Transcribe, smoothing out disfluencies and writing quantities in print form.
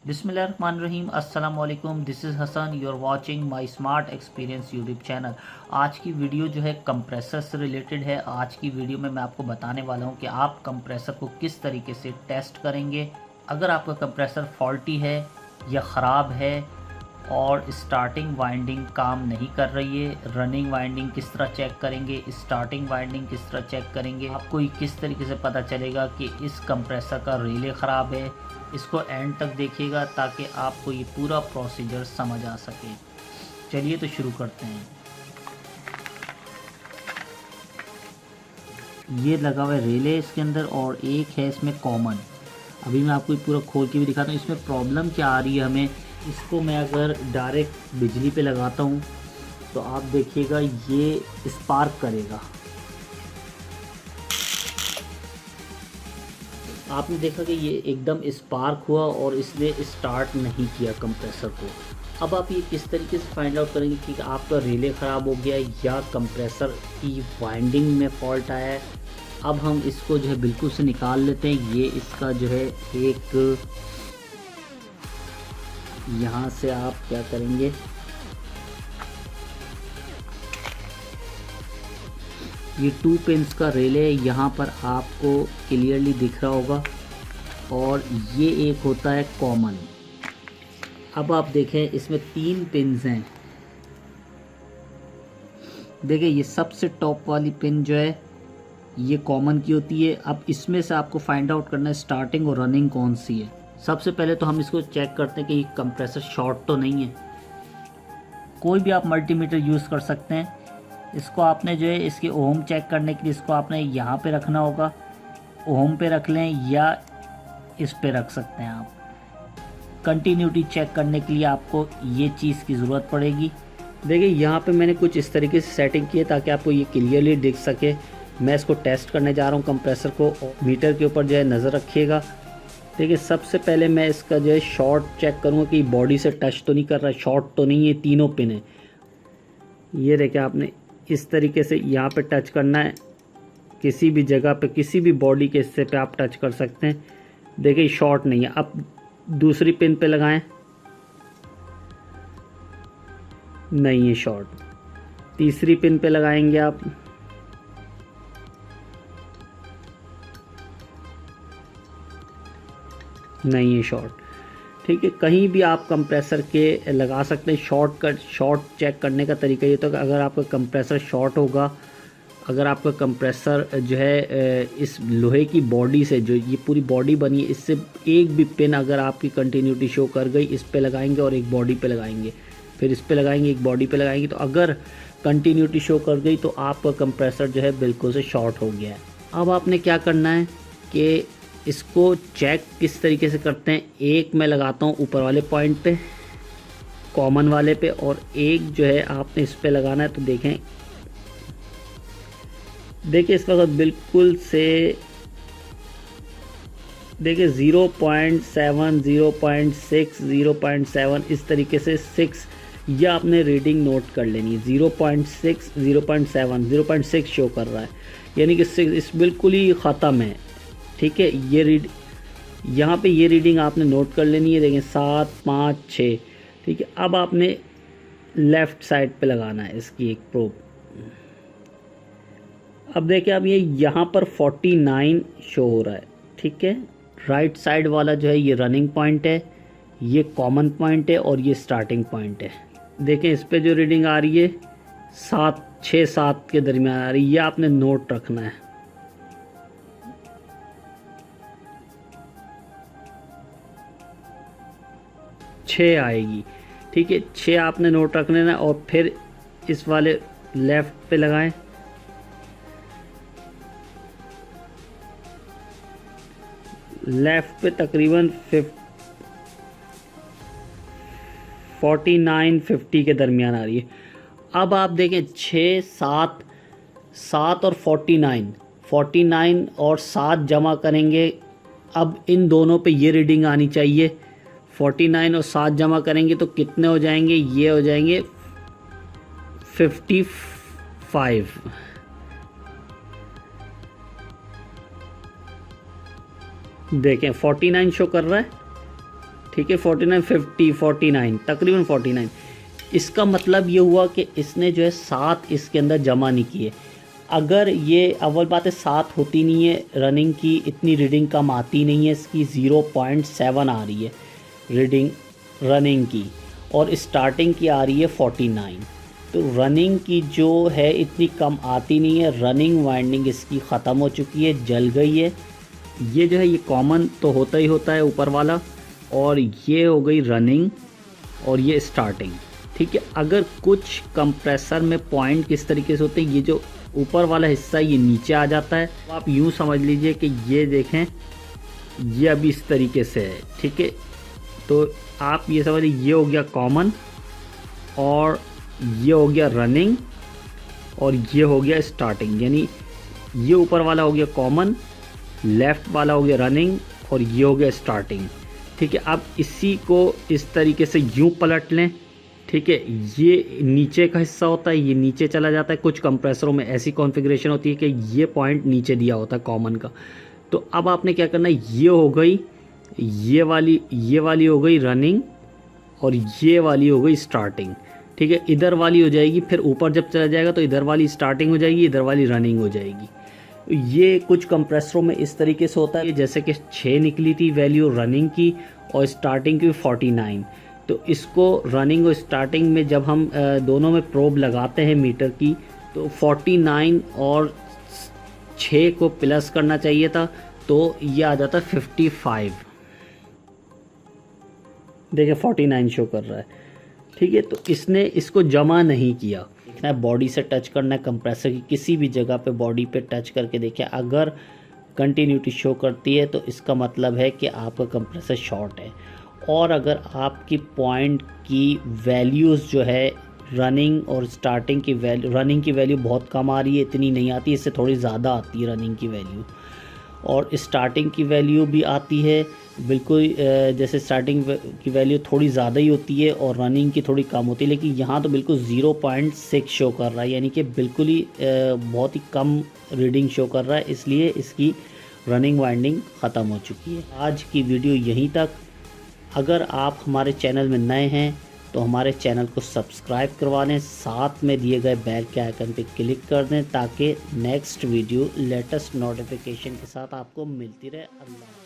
बिस्मिल्लाहिर्रहमानिर्रहीम अस्सलाम वालेकुम। This is Hasan, you are watching my smart experience YouTube channel. आज की वीडियो जो है कंप्रेसर से रिलेटेड है। आज की वीडियो में मैं आपको बताने वाला हूं कि आप कंप्रेसर को किस तरीके से टेस्ट करेंगे। अगर आपका कंप्रेसर फॉल्टी है या ख़राब है और स्टार्टिंग वाइंडिंग काम नहीं कर रही है, रनिंग वाइंडिंग किस तरह चेक करेंगे, स्टार्टिंग वाइंडिंग किस तरह चेक करेंगे, आपको ये किस तरीके से पता चलेगा कि इस कंप्रेसर का रिले ख़राब है। इसको एंड तक देखिएगा ताकि आपको ये पूरा प्रोसीजर समझ आ सके। चलिए तो शुरू करते हैं। ये लगा हुआ है रिले इसके अंदर और एक है इसमें कॉमन। अभी मैं आपको पूरा खोल के भी दिखाता हूँ इसमें प्रॉब्लम क्या आ रही है हमें। इसको मैं अगर डायरेक्ट बिजली पे लगाता हूँ तो आप देखिएगा ये स्पार्क करेगा। आपने देखा कि ये एकदम स्पार्क हुआ और इसने स्टार्ट नहीं किया कंप्रेसर को। अब आप ये किस तरीके से फाइंड आउट करेंगे कि आपका रिले ख़राब हो गया या कंप्रेसर की वाइंडिंग में फॉल्ट आया है। अब हम इसको जो है बिल्कुल से निकाल लेते हैं। ये इसका जो है एक यहाँ से आप क्या करेंगे, ये 2 पिंस का रिले यहाँ पर आपको क्लियरली दिख रहा होगा और ये एक होता है कॉमन। अब आप देखें इसमें 3 पिंस हैं। देखिए ये सबसे टॉप वाली पिन जो है ये कॉमन की होती है। अब इसमें से आपको फाइंड आउट करना है स्टार्टिंग और रनिंग कौन सी है। सबसे पहले तो हम इसको चेक करते हैं कि ये कंप्रेसर शॉर्ट तो नहीं है। कोई भी आप मल्टीमीटर यूज़ कर सकते हैं। इसको आपने जो है इसके ओम चेक करने के लिए इसको आपने यहाँ पे रखना होगा। ओम पे रख लें या इस पे रख सकते हैं आप। कंटिन्यूटी चेक करने के लिए आपको ये चीज़ की ज़रूरत पड़ेगी। देखिए यहाँ पे मैंने कुछ इस तरीके से सेटिंग की है ताकि आपको ये क्लियरली दिख सके। मैं इसको टेस्ट करने जा रहा हूँ कंप्रेसर को। मीटर के ऊपर जो है नज़र रखिएगा। देखिए सबसे पहले मैं इसका जो है शॉर्ट चेक करूँगा कि बॉडी से टच तो नहीं कर रहा, शॉर्ट तो नहीं है। तीनों पिन है। ये देखिए आपने इस तरीके से यहाँ पे टच करना है। किसी भी जगह पे किसी भी बॉडी के हिस्से पे आप टच कर सकते हैं। देखिए शॉर्ट नहीं है। अब दूसरी पिन पे लगाएं, नहीं है शॉर्ट। तीसरी पिन पे लगाएंगे आप, नहीं है शॉर्ट। ठीक है, कहीं भी आप कंप्रेसर के लगा सकते हैं। शॉर्ट चेक करने का तरीका ये तो कि अगर आपका कंप्रेसर शॉर्ट होगा, अगर आपका कंप्रेसर जो है इस लोहे की बॉडी से, जो ये पूरी बॉडी बनी है, इससे एक भी पिन अगर आपकी कंटिन्यूटी शो कर गई, इस पे लगाएंगे और एक बॉडी पे लगाएंगे, फिर इस पे लगाएंगे, एक बॉडी पे लगाएंगे, तो अगर कंटिन्यूटी शो कर गई तो आपका कंप्रेसर जो है बिल्कुल से शॉर्ट हो गया है। अब आपने क्या करना है कि इसको चेक किस तरीके से करते हैं। एक मैं लगाता हूँ ऊपर वाले पॉइंट पे, कॉमन वाले पे, और एक जो है आपने इस पे लगाना है। तो देखें, देखिए इस वक्त बिल्कुल से देखिए 0.7, 0.6, 0.7 इस तरीके से 6 ये आपने रीडिंग नोट कर लेनी है। 0.6, 0.7, 0.6 शो कर रहा है, यानी कि 6 इस बिल्कुल ही ख़त्म है। ठीक है, ये यहाँ पे ये रीडिंग आपने नोट कर लेनी है। देखें 7, 5, 6। ठीक है, अब आपने लेफ़्ट साइड पे लगाना है इसकी एक प्रोब। अब देखिए अब ये यहाँ पर 49 शो हो रहा है। ठीक है, राइट साइड वाला जो है ये रनिंग पॉइंट है, ये कॉमन पॉइंट है और ये स्टार्टिंग पॉइंट है। देखें इस पे जो रीडिंग आ रही है 6, 7 के दरमियान आ रही है। ये आपने नोट रखना है। छः आएगी। ठीक है, 6 आपने नोट रख लेना और फिर इस वाले लेफ़्ट पे लगाएं। लेफ़्ट पे तकरीबन 49, 50 के दरमियान आ रही है। अब आप देखें 6, 7, 7 और 49 और 7 जमा करेंगे। अब इन दोनों पे ये रीडिंग आनी चाहिए। 49 और 7 जमा करेंगे तो कितने हो जाएंगे, ये हो जाएंगे 55। देखें 49 शो कर रहा है ठीक है, 49, 50, 49, तकरीबन 49। इसका मतलब ये हुआ कि इसने जो है 7 इसके अंदर जमा नहीं किए। अगर ये अव्वल बात है 7 होती नहीं है रनिंग की, इतनी रीडिंग कम आती नहीं है, इसकी 0.7 आ रही है रीडिंग रनिंग की, और स्टार्टिंग की आ रही है 49। तो रनिंग की जो है इतनी कम आती नहीं है, रनिंग वाइंडिंग इसकी ख़त्म हो चुकी है, जल गई है। ये जो है ये कॉमन तो होता ही होता है ऊपर वाला, और ये हो गई रनिंग और ये स्टार्टिंग। ठीक है, अगर कुछ कंप्रेसर में पॉइंट किस तरीके से होते हैं, ये जो ऊपर वाला हिस्सा ये नीचे आ जाता है, तो आप यूँ समझ लीजिए कि ये देखें ये अभी इस तरीके से है। ठीक है, तो आप ये समझ लीजिए ये हो गया कॉमन, और ये हो गया रनिंग, और ये हो गया स्टार्टिंग। यानी ये ऊपर वाला हो गया कॉमन, लेफ़्ट वाला हो गया रनिंग, और ये हो गया स्टार्टिंग। ठीक है, अब इसी को इस तरीके से यूँ पलट लें। ठीक है, ये नीचे का हिस्सा होता है, ये नीचे चला जाता है। कुछ कंप्रेसरों में ऐसी कॉन्फ़िगरेशन होती है कि ये पॉइंट नीचे दिया होता है कॉमन का। तो अब आपने क्या करना है, ये हो गई ये वाली हो गई रनिंग, और ये वाली हो गई स्टार्टिंग। ठीक है, इधर वाली हो जाएगी, फिर ऊपर जब चला जाएगा तो इधर वाली स्टार्टिंग हो जाएगी, इधर वाली रनिंग हो जाएगी। ये कुछ कंप्रेसरों में इस तरीके से होता है, जैसे कि 6 निकली थी वैल्यू रनिंग की और स्टार्टिंग की 49। तो इसको रनिंग और स्टार्टिंग में जब हम दोनों में प्रोब लगाते हैं मीटर की, तो 49 और 6 को प्लस करना चाहिए था, तो ये आ जाता 55। देखिए 49 शो कर रहा है। ठीक है, तो इसने इसको जमा नहीं किया। देखना है बॉडी से टच करना है, कंप्रेसर की किसी भी जगह पे बॉडी पे टच करके देखिए, अगर कंटिन्यूटी शो करती है तो इसका मतलब है कि आपका कंप्रेसर शॉर्ट है। और अगर आपकी पॉइंट की वैल्यूज़ जो है रनिंग और स्टार्टिंग की वैल्यू, रनिंग की वैल्यू बहुत कम आ रही है, इतनी नहीं आती, इससे थोड़ी ज़्यादा आती है रनिंग की वैल्यू, और स्टार्टिंग की वैल्यू भी आती है बिल्कुल, जैसे स्टार्टिंग की वैल्यू थोड़ी ज़्यादा ही होती है और रनिंग की थोड़ी कम होती है, लेकिन यहाँ तो बिल्कुल 0.6 शो कर रहा है, यानी कि बिल्कुल ही बहुत ही कम रीडिंग शो कर रहा है, इसलिए इसकी रनिंग वाइंडिंग ख़त्म हो चुकी है। आज की वीडियो यहीं तक। अगर आप हमारे चैनल में नए हैं तो हमारे चैनल को सब्सक्राइब करवा लें, साथ में दिए गए बेल के आइकन पर क्लिक कर दें, ताकि नेक्स्ट वीडियो लेटेस्ट नोटिफिकेशन के साथ आपको मिलती रहे। अल्लाह।